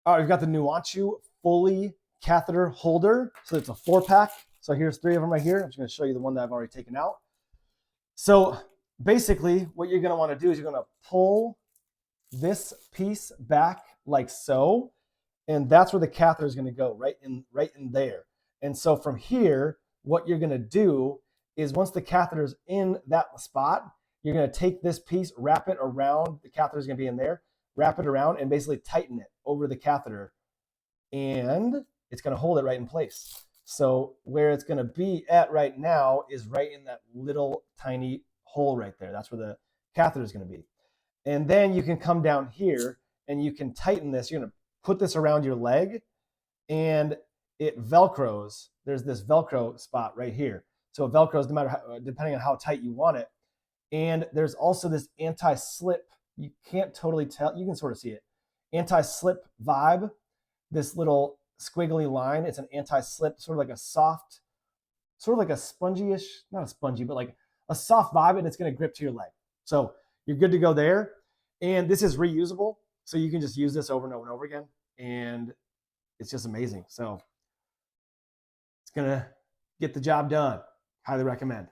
All right, we've got the Nuanchu Foley Catheter Holder. So it's a 4-pack. So here's 3 of them right here. I'm just going to show you the one that I've already taken out. So basically what you're going to want to do is you're going to pull this piece back like so, and that's where the catheter is going to go, right in there. And so from here, what you're going to do is once the catheter is in that spot, you're going to take this piece, wrap it around, the catheter is going to be in there, wrap it around and basically tighten it over the catheter, and it's going to hold it right in place. So where it's going to be at right now is right in that little tiny hole right there. That's where the catheter is going to be. And then you can come down here and you can tighten this. You're going to put this around your leg and it Velcros. There's this Velcro spot right here. So it Velcros no matter how, depending on how tight you want it. And there's also this anti-slip. You can't totally tell. You can sort of see it. Anti-slip vibe. This little squiggly line. It's an anti-slip, sort of like a soft, sort of like a spongy-ish, not a spongy, but like a soft vibe, and it's going to grip to your leg. So you're good to go there. And this is reusable. So you can just use this over and over and over again. And it's just amazing. So it's going to get the job done. Highly recommend.